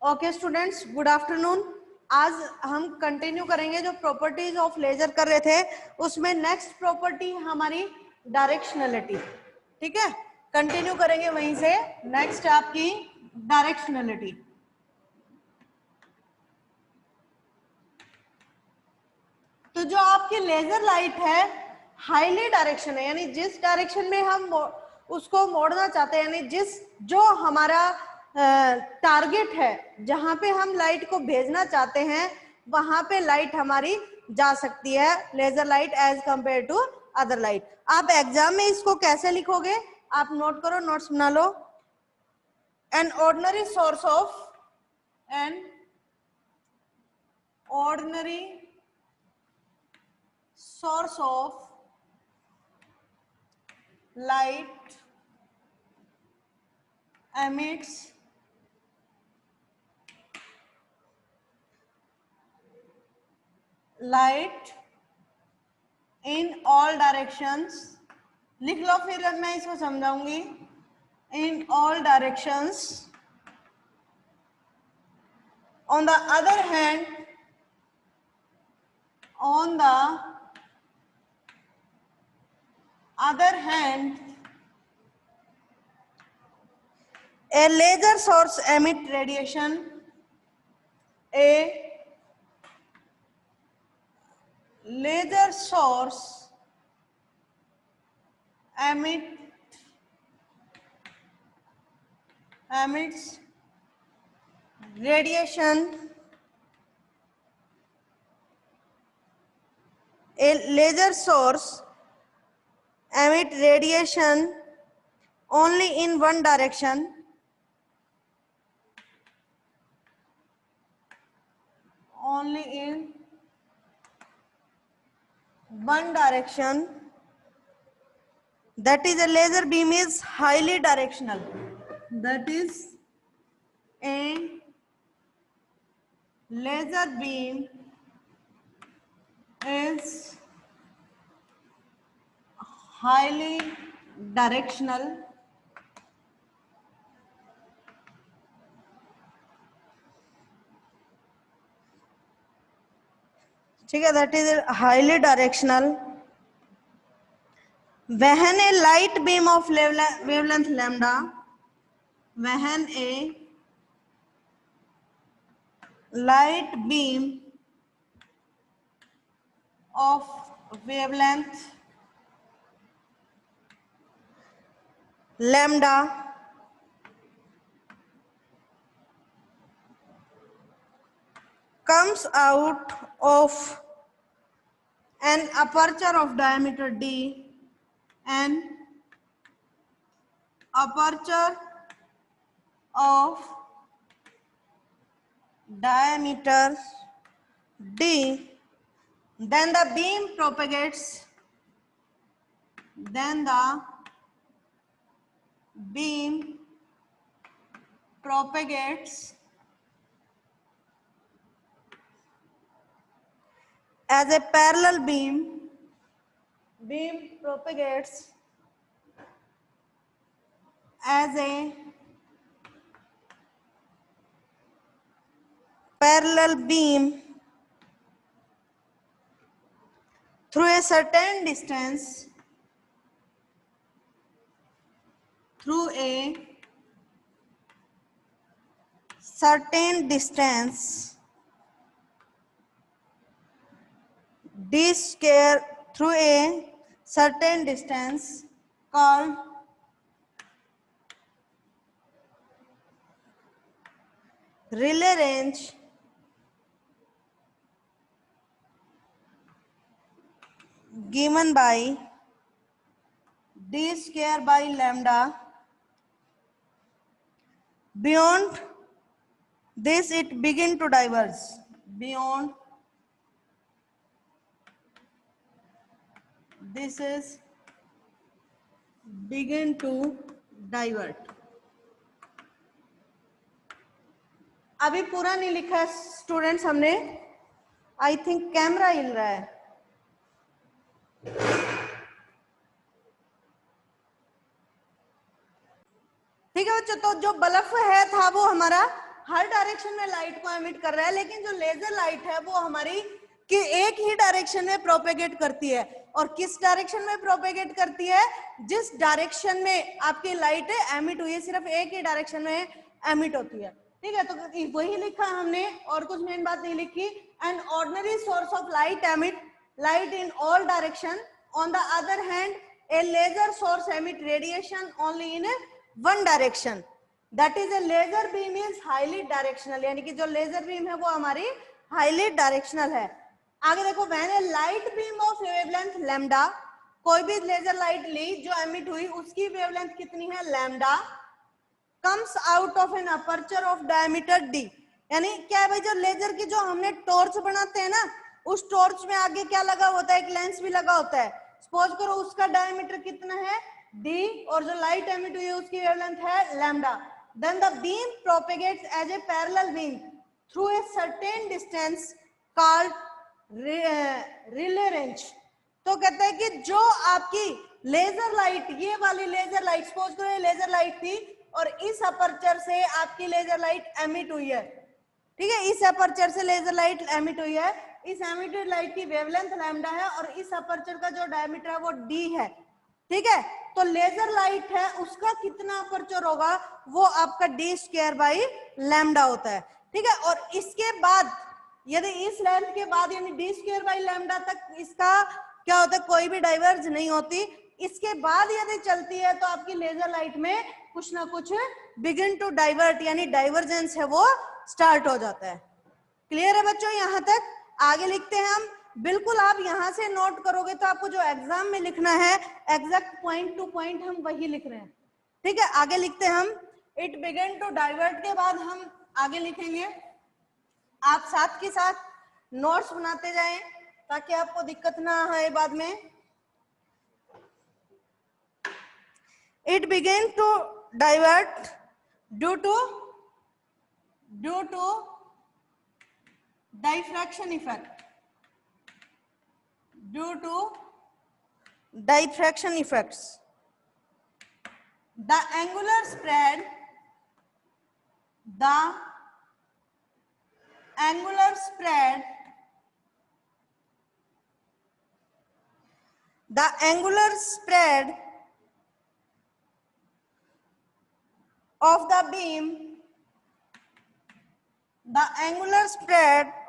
Okay students, good afternoon. आज हम continue करेंगे जो प्रॉपर्टीज ऑफ लेजर कर रहे थे, उसमें नेक्स्ट प्रॉपर्टी हमारी डायरेक्शनलिटी। ठीक है, कंटिन्यू करेंगे वहीं से। नेक्स्ट आपकी डायरेक्शनलिटी। तो जो आपकी लेजर लाइट है हाईली डायरेक्शन है, यानी जिस डायरेक्शन में हम उसको मोड़ना चाहते हैं, यानी जो हमारा टारगेट है, जहां पे हम लाइट को भेजना चाहते हैं, वहां पे लाइट हमारी जा सकती है, laser light, as compare to other light. आप एग्जाम में इसको कैसे लिखोगे, आप नोट करो, नोट्स बना लो। An ordinary source of light emits light in all directions। लिख लो, फिर मैं इसको समझाऊंगी। in all directions, on the other hand, a laser source emit radiation, a laser source emits radiation, a laser source emit radiation only in one direction, that is, a laser beam is highly directional. That is, a laser beam is highly directional. ठीक है, that is highly directional when a light beam of wavelength lambda, when a light beam of wavelength lambda comes out of an aperture of diameter d, an aperture of diameter d, then the beam propagates as a parallel beam propagates as a parallel beam through a certain distance, d square, through a certain distance called relay range, given by d square by lambda. Beyond this it begin to diverge. Beyond this is begin to divert. अभी पूरा नहीं लिखा है students हमने, I think camera हिल रहा है। ठीक है बच्चों, तो जो बल्ब है था वो हमारा हर डायरेक्शन में लाइट को एमिट कर रहा है, लेकिन जो लेजर लाइट है वो हमारी कि एक ही डायरेक्शन में प्रोपेगेट करती है। और किस डायरेक्शन में प्रोपेगेट करती है? जिस डायरेक्शन में आपकी लाइट एमिट हुई है, सिर्फ एक ही डायरेक्शन में एमिट होती है। ठीक है, तो वही लिखा हमने और कुछ मेन बात नहीं लिखी। An ordinary source of light emit light in all direction, on the other hand a laser source emit radiation only in one direction, that is a laser beam is highly directional, यानी कि जो laser beam है वो हमारी highly directional है। आगे देखो, when A light beam of wavelength lambda, कोई भी लेजर लाइट ली जो एमिट हुई उसकी वेवलेंथ कितनी है? Lambda, comes out of an aperture of diameter d, यानी क्या है भाई, जो लेजर की जो हमने टॉर्च बनाते हैं ना, उस टॉर्च में आगे क्या लगा होता है? एक लेंस भी लगा होता है। सपोज करो उसका डायमीटर कितना है? d, और जो लाइट एमिट हुई है उसकी वेवलेंथ है lambda. Then the beam propagates as a parallel beam through a certain distance called Rayleigh range. तो कहते हैं कि जो आपकी लेजर लाइट, ये वाली लेजर लाइट, सपोज करो ये लेजर लाइट थी और इस अपर्चर से आपकी लेजर लाइट एमिट हुई है। ठीक है, इस अपर्चर से लेजर लाइट एमिट हुई है, इस एमिटेड लाइट की वेवलेंथ लैम्डा है और इस अपर्चर का जो डायमीटर है वो d है। ठीक है, तो लेजर लाइट है उसका कितना अपर्चर होगा? वो आपका d स्क्वायर बाई लैम्डा होता है। ठीक है, और इसके बाद यदि इस लेंथ के बाद यानी d स्क्वायर बाई लैम्डा तक इसका क्या होता है? कोई भी डाइवर्ज नहीं होती। इसके बाद यदि चलती है तो आपकी लेजर लाइट में कुछ ना कुछ बिगिन टू डाइवर्ट, यानी डाइवर्जेंस है वो स्टार्ट हो जाता है। क्लियर है बच्चों यहाँ तक? आगे लिखते हैं हम। बिल्कुल आप यहाँ से नोट करोगे तो आपको जो एग्जाम में लिखना है एग्जैक्ट पॉइंट टू पॉइंट हम वही लिख रहे हैं। ठीक है, आगे लिखते हैं हम। इट बिगिन टू डाइवर्ट के बाद हम आगे लिखेंगे। आप साथ के साथ नोट्स बनाते जाएं ताकि आपको दिक्कत ना आए बाद में। It began to divert due to diffraction effect. Due to diffraction effects, the angular spread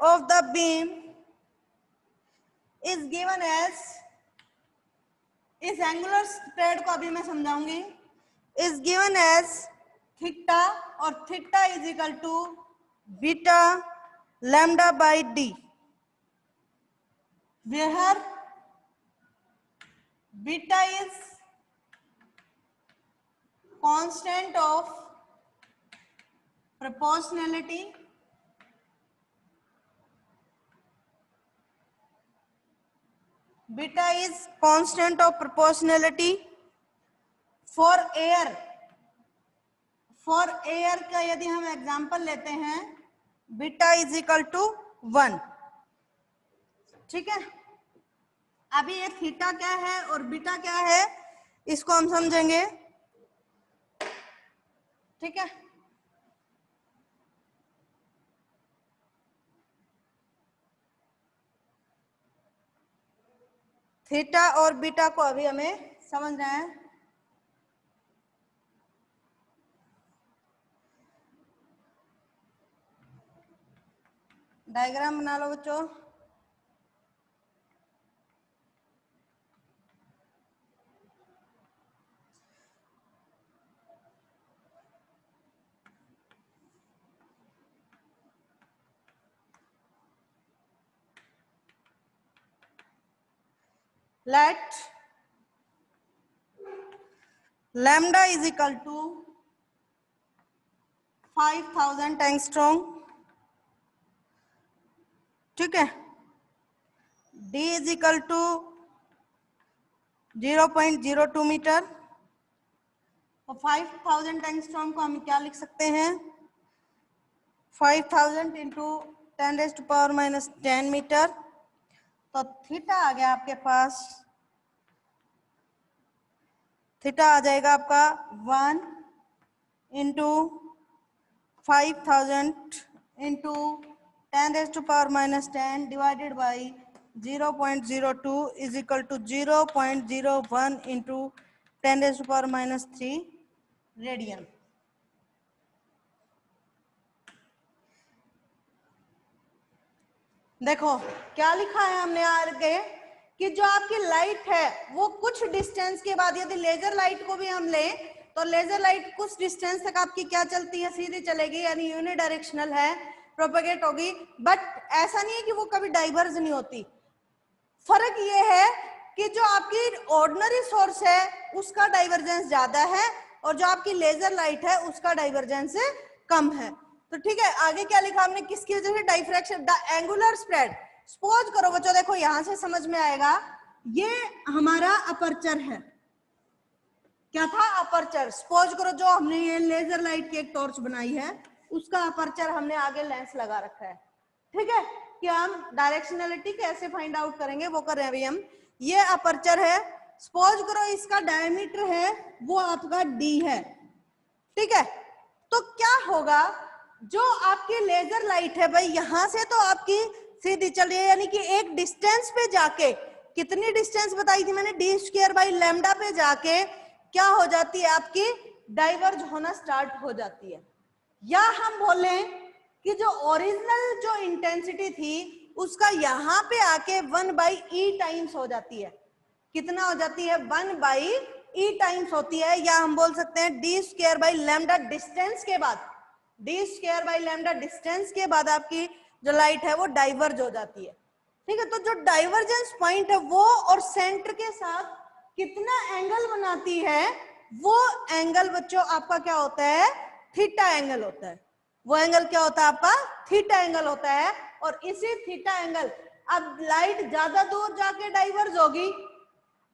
of the beam is given as, इस एंगुलर स्प्रेड को अभी मैं समझाऊंगी, is given as थीटा, और theta is equal to beta lambda by d, where beta is constant of proportionality for air। का यदि हम example लेते हैं, बीटा इज इक्वल टू 1। ठीक है, अभी ये थीटा क्या है और बीटा क्या है इसको हम समझेंगे। ठीक है, थीटा और बीटा को अभी हमें समझना है। डायग्राम बना लो बच्चों। Let lambda is equal to 5000 angstrom. ठीक है, d is equal to 0.02 metre. तो 5000 एंगस्ट्रॉम को हम क्या लिख सकते हैं? 5000 इंटू 10⁻⁻10 मीटर। तो थीटा आ गया आपके पास, थीटा आ जाएगा आपका 1 into 5000 into 10 raised to power minus 10 divided by 0.02 is equal to 0.01 into 10 raised to power minus 3 radian. देखो क्या लिखा है हमने आगे कि जो आपकी लाइट है वो कुछ डिस्टेंस के बाद, यदि लेजर लाइट को भी हम लें तो लेजर लाइट कुछ डिस्टेंस तक आपकी क्या चलती है, सीधी चलेगी, यानी यूनिडायरेक्शनल है, प्रोपेगेट होगी, बट ऐसा नहीं है कि वो कभी डाइवर्ज नहीं होती। फर्क ये है कि जो आपकी ऑर्डिनरी सोर्स है उसका डाइवर्जेंस ज्यादा है और जो आपकी लेजर लाइट है उसका डाइवर्जेंस कम है। तो ठीक है, आगे क्या लिखा हमने, किसकी वजह से, diffraction, the angular spread. Suppose करो बच्चों, देखो यहां से समझ में आएगा, ये हमारा अपर्चर है, क्या था, अपर्चर। सपोज करो जो हमने ये लेजर लाइट की एक टॉर्च बनाई है उसका अपर्चर हमने आगे लेंस लगा रखा है, ठीक है, कि हम डायरेक्शनलिटी कैसे फाइंड आउट करेंगे वो कर रहे हैं अभी हम। ये अपर्चर है, सपोज करो इसका डायमीटर है वो आपका d है, ठीक है। तो क्या होगा, जो आपकी लेजर लाइट है भाई यहां से तो आपकी सीधी चल रही है, यानी कि एक डिस्टेंस पे जाके, कितनी डिस्टेंस बताई थी मैंने, d² बाई लैम्डा पे जाके क्या हो जाती है, आपकी डाइवर्ज होना स्टार्ट हो जाती है। या हम बोलें कि जो ओरिजिनल जो इंटेंसिटी थी उसका यहां पे आके 1/e टाइम्स हो जाती है, कितना हो जाती है, 1/e टाइम्स होती है। या हम बोल सकते हैं d² बाई लैम्डा डिस्टेंस के बाद, d² बाई लैम्डा डिस्टेंस के बाद आपकी जो लाइट है वो डाइवर्ज हो जाती है, ठीक है। तो जो डाइवर्जेंस पॉइंट है वो और सेंटर के साथ कितना एंगल बनाती है, वो एंगल बच्चों आपका क्या होता है, थीटा एंगल होता है। वो एंगल क्या होता है आपका, थीटा एंगल होता है। और इसी थीटा एंगल, अब लाइट ज्यादा दूर जाके डाइवर्ज होगी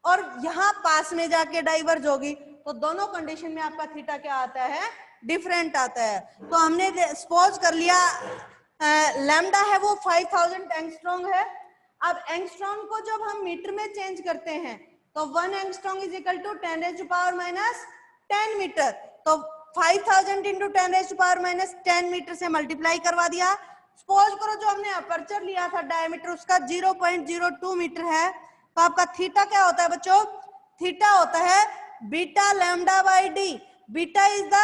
और यहां पास में जाके डाइवर्ज होगी, तो दोनों कंडीशन में आपका थीटा क्या आता है, डिफरेंट आता है। तो हमने सपोज कर लिया लैम्डा है वो 5000 एंगस्ट्रॉन्ग है। अब एंगस्ट्रॉन्ग को जब हम मीटर में चेंज करते हैं तो 1 angstrom is equal to 10 raise to power minus 10 metre. तो 5000 into 10 raise to power minus 10 metre से मल्टीप्लाई करवा दिया। सपोज करो जो हमने अपर्चर लिया था डायमीटर उसका 0.02 मीटर है, तो आपका थीटा क्या होता है बच्चों, थीटा होता है beta lambda by D. Beta is the,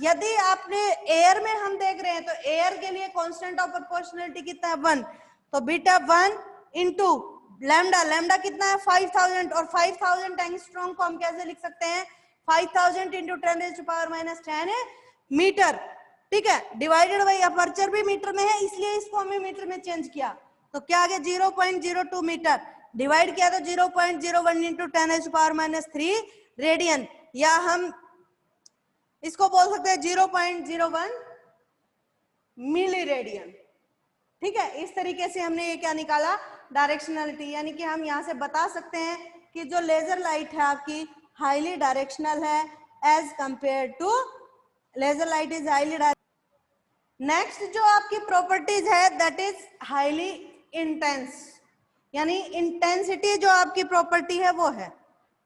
यदि आपने एयर में हम देख रहे हैं तो एयर के लिए कांस्टेंट ऑफ प्रोपोर्शनलिटी कितना है, 1, तो बीटा 1 इंटू लैम्डा, लैम्डा कितना है 5000, और 5000 एंगस्ट्रॉम को हम कैसे लिख सकते हैं, 5000 into 10 raise to power minus 10 metre, ठीक है, डिवाइडेड बाई अपर्चर भी मीटर में है इसलिए इसको हमने मीटर में चेंज किया। तो क्या आ गया 0.02 मीटर, डिवाइड किया तो 0.01 into 10 raise to power minus 3 radian, या हम इसको बोल सकते हैं 0.01 मिली रेडियन, ठीक है। इस तरीके से हमने ये क्या निकाला, डायरेक्शनलिटी, यानी कि हम यहाँ से बता सकते हैं कि जो लेजर लाइट है आपकी हाईली डायरेक्शनल है as compare to, laser light is highly. Next जो आपकी प्रॉपर्टीज है दैट इज हाईली इंटेंस, यानी इंटेंसिटी जो आपकी प्रॉपर्टी है वो है,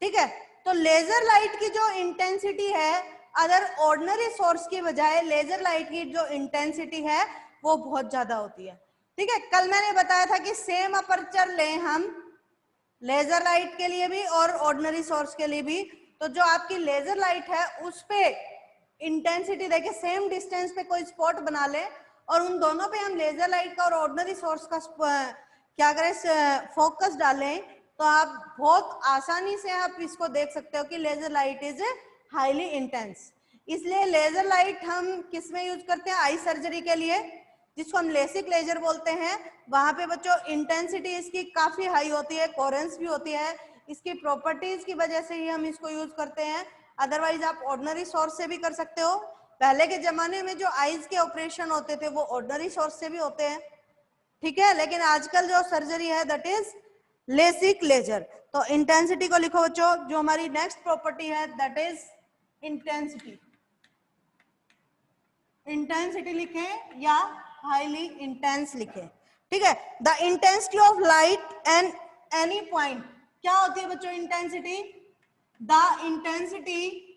ठीक है। तो लेजर लाइट की जो इंटेंसिटी है अदर ऑर्डिनरी सोर्स की बजाय लेजर लाइट की जो इंटेंसिटी है वो बहुत ज्यादा होती है, ठीक है। कल मैंने बताया था कि सेम अपर्चर लें हम लेजर लाइट के लिए भी और ऑर्डिनरी सोर्स के लिए भी, तो जो आपकी लेजर लाइट है उस पे इंटेंसिटी देखिए, सेम डिस्टेंस पे कोई स्पॉट बना ले और उन दोनों पे हम लेजर लाइट का और ऑर्डिनरी सोर्स का क्या करें, फोकस डालें, तो आप बहुत आसानी से आप इसको देख सकते हो कि laser light is highly intense. इसलिए लेजर लाइट हम किस में यूज करते हैं, आई सर्जरी के लिए, जिसको हम लेसिक लेजर बोलते हैं। वहां पे बच्चों इंटेंसिटी इसकी काफी हाई होती है, कोरेंस भी होती है, इसकी प्रॉपर्टीज की वजह से ही हम इसको यूज करते हैं। अदरवाइज आप ऑर्डिनरी सोर्स से भी कर सकते हो। पहले के जमाने में जो आईज के ऑपरेशन होते थे वो ऑर्डिनरी सोर्स से भी होते हैं, ठीक है, लेकिन आजकल जो सर्जरी है दैट इज लेसिक लेजर। तो इंटेंसिटी को लिखो बच्चों, जो हमारी नेक्स्ट प्रॉपर्टी है दैट इज इंटेंसिटी। इंटेंसिटी लिखें या हाईली इंटेंस लिखें, ठीक है। The intensity of light and any point, क्या होती है बच्चों intensity, the intensity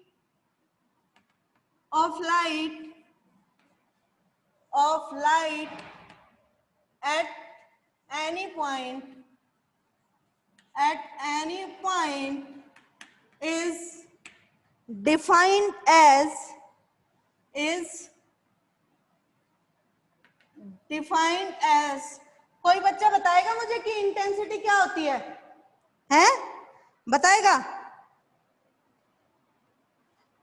of light of light at any point is defined as कोई बच्चा बताएगा मुझे कि इंटेंसिटी क्या होती है? बताएगा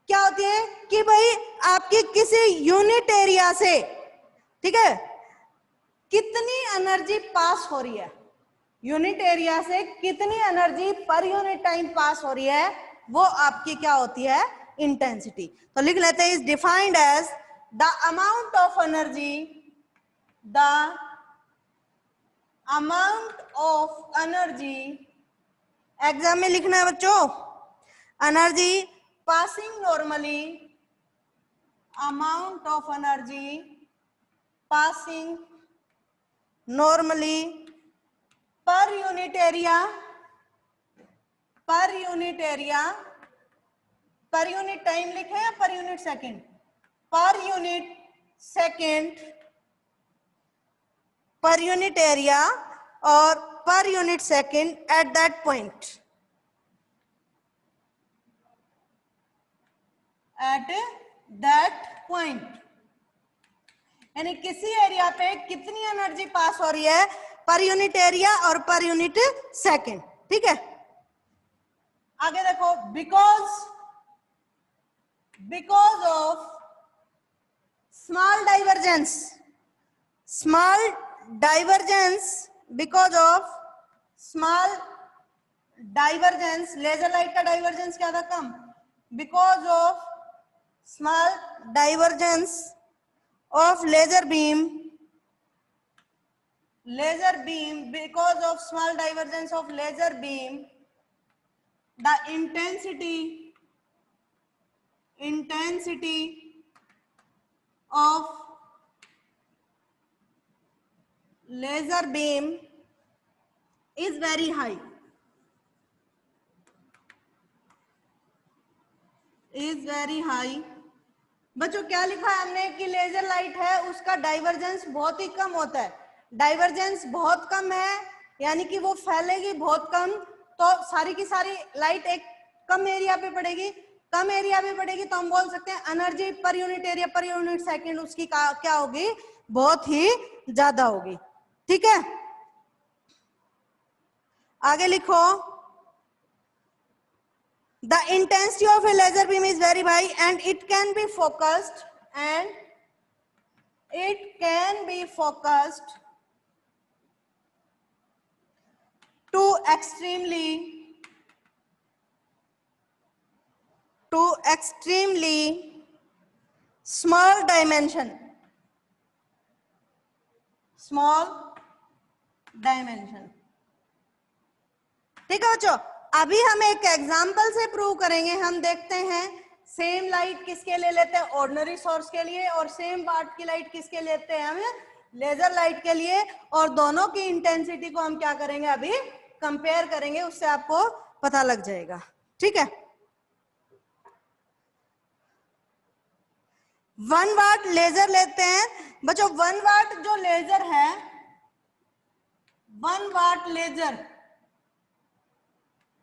क्या होती है? कि भाई आपकी किसी यूनिट एरिया से, ठीक है, कितनी एनर्जी पास हो रही है, यूनिट एरिया से कितनी एनर्जी पर यूनिट टाइम पास हो रही है, वो आपकी क्या होती है? इंटेंसिटी। तो लिख लेते हैं, is defined as the amount of energy, exam में लिखना है बच्चों, energy passing normally, amount of energy passing normally per unit area, per unit time लिखे या per unit second? Per unit second, per unit area और per unit second at that point, यानी किसी area पे कितनी एनर्जी पास हो रही है पर यूनिट एरिया और पर यूनिट सेकेंड। ठीक है, आगे देखो, because of small divergence, because of small divergence, laser light का डाइवर्जेंस क्या था? कम। Because of small divergence of laser beam, because of small divergence of laser beam, the intensity of laser beam is very high, बच्चों क्या लिखा है हमने कि लेजर लाइट है उसका डाइवर्जेंस बहुत ही कम होता है। डाइवर्जेंस बहुत कम है यानी कि वो फैलेगी बहुत कम, तो सारी की सारी लाइट एक कम एरिया पे पड़ेगी। कम एरिया पे पड़ेगी तो हम बोल सकते हैं एनर्जी पर unit area per unit second उसकी क्या होगी? बहुत ही ज्यादा होगी। ठीक है, आगे लिखो, the intensity of a laser beam is very high and it can be focused to extremely small dimension, ठीक है बच्चों, अभी हम एक एग्जाम्पल से प्रूव करेंगे। हम देखते हैं सेम लाइट किसके लिए लेते हैं? ऑर्डिनरी सोर्स के लिए, और सेम वाट की लाइट किसके लेते हैं? हम लेजर लाइट के लिए, और दोनों की इंटेंसिटी को हम क्या करेंगे? अभी कंपेयर करेंगे, उससे आपको पता लग जाएगा। ठीक है, 1 वाट लेजर लेते हैं बच्चों। 1 वाट जो लेजर है, 1 वाट laser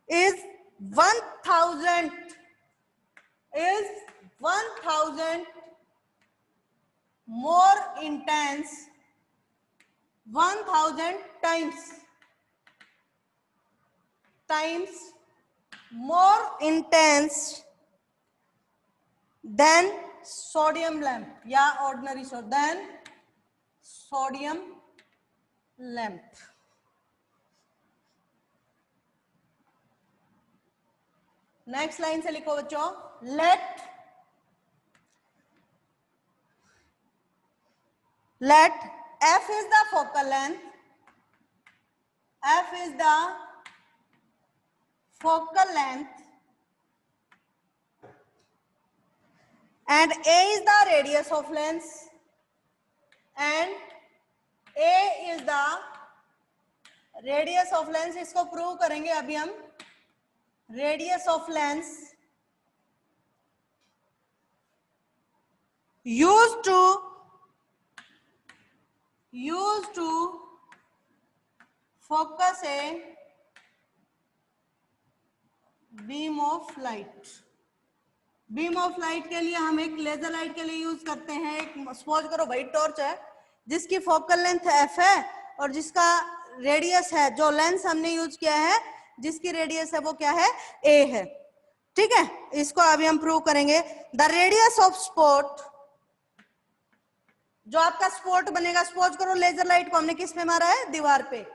is 1000 more intense, 1000 times more intense than sodium lamp या ordinary source, than sodium lamp। Next line से लिखो बच्चों, late f is the focal length, and a is the radius of lens, इसको prove करेंगे अभी हम। Radius of lens used to used to focus a beam of light। Beam of light के लिए हम एक लेजर लाइट के लिए यूज करते हैं, एक सपोज करो व्हाइट टॉर्च है जिसकी फोकल लेंथ एफ है और जिसका रेडियस है, जो लेंस हमने यूज किया है जिसकी रेडियस है वो क्या है, ए है। ठीक है, इसको अभी हम प्रूव करेंगे। द रेडियस ऑफ स्पॉट, जो आपका स्पॉट बनेगा, सपोज करो लेजर लाइट को हमने किस पे मारा है, दीवार पे।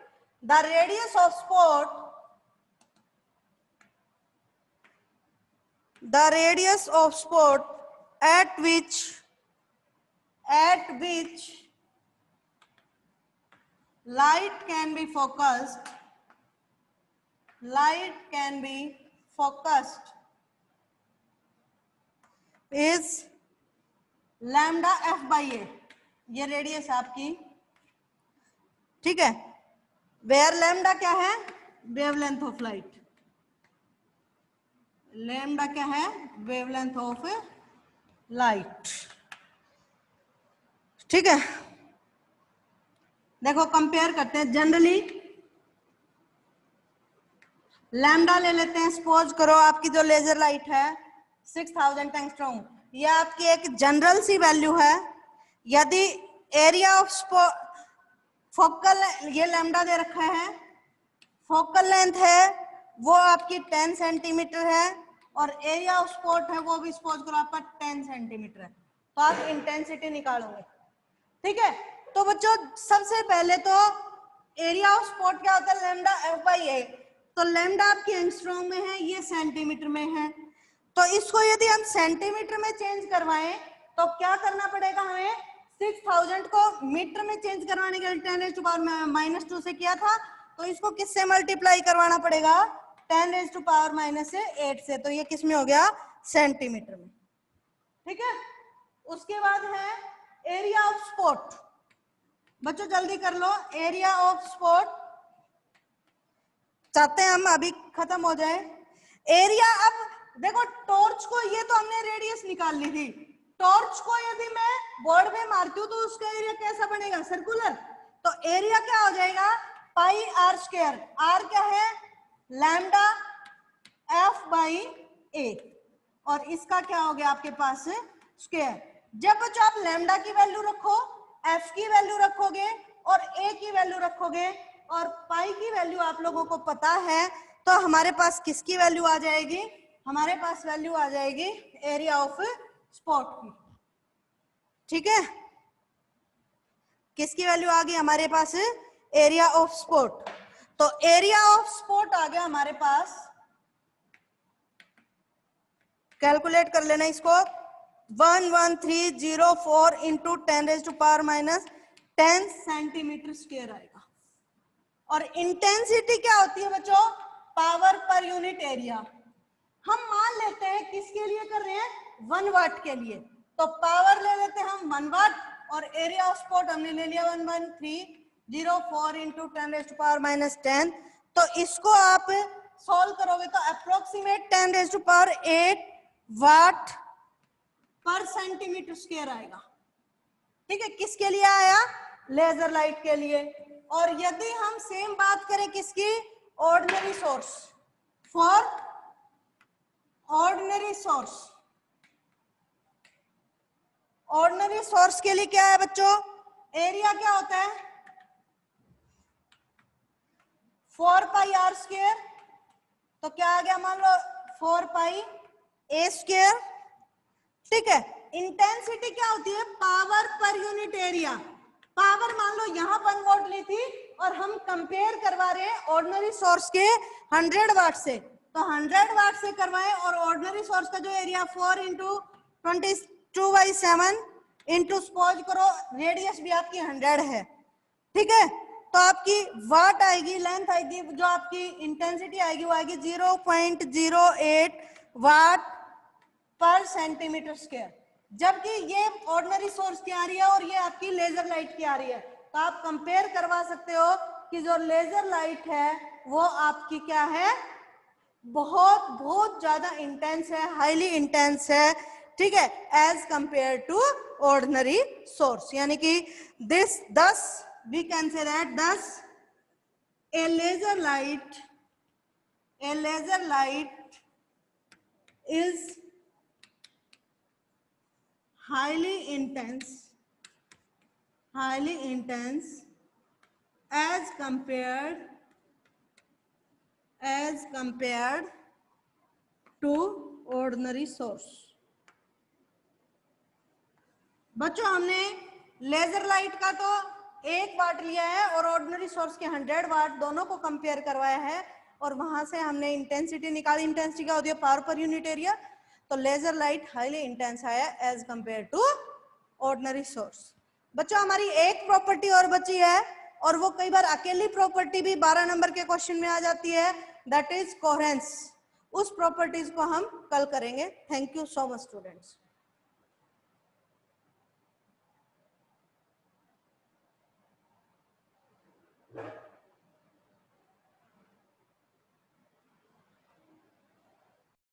The radius of spot, the radius of spot at which light can be focused is lambda f by a। ये रेडियस आपकी, ठीक है। वेयर लैम्डा क्या है, वेवलेंथ ऑफ लाइट। लैम्डा क्या है, वेवलेंथ ऑफ लाइट। ठीक है, देखो कंपेयर करते हैं। जनरली लैम्डा ले लेते हैं, सपोज करो आपकी जो लेजर लाइट है 6000 एंगस्ट्रॉम, ये आपकी एक जनरल सी वैल्यू है। यदि एरिया ऑफ फोकल, ये लैम्डा दे रखा है, फोकल लेंथ है वो आपकी 10 सेंटीमीटर है और एरिया ऑफ स्पॉट है वो भी सपोज करो आपका 10 सेंटीमीटर है, तो आप इंटेंसिटी निकालोगे। ठीक है, तो बच्चों सबसे पहले तो एरिया ऑफ स्पॉट क्या होता है, लैम्डा एफ बाई ए। तो लैम्डा आपकी एंगस्ट्रॉम में है, ये सेंटीमीटर में है, तो इसको यदि हम सेंटीमीटर में चेंज करवाएं तो क्या करना पड़ेगा हमें, 6000 को मीटर में चेंज करवाने के लिए 10⁻⁻² से किया था, तो इसको किससे मल्टीप्लाई करवाना पड़ेगा, 10⁻⁻8 से। तो ये किस में हो गया, सेंटीमीटर में। ठीक है, उसके बाद है एरिया ऑफ स्पॉट। बच्चों जल्दी कर लो, एरिया ऑफ स्पॉट चाहते हैं हम अभी खत्म हो जाए। एरिया, अब देखो टॉर्च को, ये तो हमने रेडियस निकाल ली थी, टॉर्च को यदि मैं बोर्ड में मारती हूँ तो उसका एरिया कैसा बनेगा, सर्कुलर। तो एरिया क्या हो जाएगा, पाई आर स्क्वायर। आर क्या है, लैम्डा एफ बाई ए, और इसका क्या हो गया आपके पास, स्क्वायर। जब बच्चों आप लैम्डा की वैल्यू रखो, एफ की वैल्यू रखोगे और ए की वैल्यू रखोगे और पाई की वैल्यू आप लोगों को पता है, तो हमारे पास किसकी वैल्यू आ जाएगी, हमारे पास वैल्यू आ जाएगी एरिया ऑफ स्पॉट की। ठीक है, किसकी वैल्यू आ गई हमारे पास, एरिया ऑफ स्पॉट। तो एरिया ऑफ स्पॉट आ गया हमारे पास, कैलकुलेट कर लेना इसको, 11304 इंटू 10⁻⁻10 सेंटीमीटर स्क्वायर आएगा। और इंटेंसिटी क्या होती है बच्चों, पावर पर यूनिट एरिया। हम मान लेते हैं किसके लिए कर रहे हैं, 1 वाट के लिए, तो पावर ले लेते हैं हम 1 वाट और एरिया ऑफ स्पॉट हमने ले लिया 11304 इंटू 10⁻⁻10। तो इसको आप सॉल्व करोगे तो अप्रोक्सीमेट 10⁸ वाट पर सेंटीमीटर स्क्वायर आएगा। ठीक है, किसके लिए आया, लेजर लाइट के लिए। और यदि हम सेम बात करें किसकी, ordinary source, for ordinary source, ordinary source के लिए क्या है बच्चों, एरिया क्या होता है, 4 पाई आर स्क्वायर। तो क्या आ गया, मान लो 4 पाई ए स्क्वायर। ठीक है, इंटेंसिटी क्या होती है, power per unit area. Power मान लो यहाँ 1 वाट ली थी और हम कंपेयर करवा रहे हैं ऑर्डिनरी सोर्स के 100 वाट से, तो 100 वाट से करवाएं और ऑर्डिनरी सोर्स का जो एरिया 4 इंटू 22/7 इंटू सपोज करो रेडियस भी आपकी 100 है। ठीक है, तो आपकी वाट आएगी, लेंथ आएगी, जो आपकी इंटेंसिटी आएगी वो आएगी 0.08 वाट पर सेंटीमीटर स्क्वायर। जबकि ये ऑर्डिनरी सोर्स की आ रही है और ये आपकी लेजर लाइट की आ रही है, तो आप कंपेयर करवा सकते हो कि जो लेजर लाइट है वो आपकी क्या है, बहुत बहुत ज्यादा इंटेंस है, हाईली इंटेंस है। ठीक है, as compare to ordinary source, यानी कि this 10 we can say that thus a laser light is highly intense as compared to ordinary source. बच्चों हमने लेजर लाइट का तो 1 वाट लिया है और ऑर्डिनरी सोर्स के 100 वाट दोनों को कंपेयर करवाया है और वहां से हमने इंटेंसिटी निकाली. इंटेंसिटी का होती है पावर पर यूनिट एरिया. तो लेजर लाइट हाईली इंटेंस आया as compare to ordinary source. बच्चों हमारी एक प्रॉपर्टी और बची है और वो कई बार अकेली प्रॉपर्टी भी 12 नंबर के क्वेश्चन में आ जाती है, दैट इज कोहेरेंस. उस प्रॉपर्टीज को हम कल करेंगे. Thank you so much students.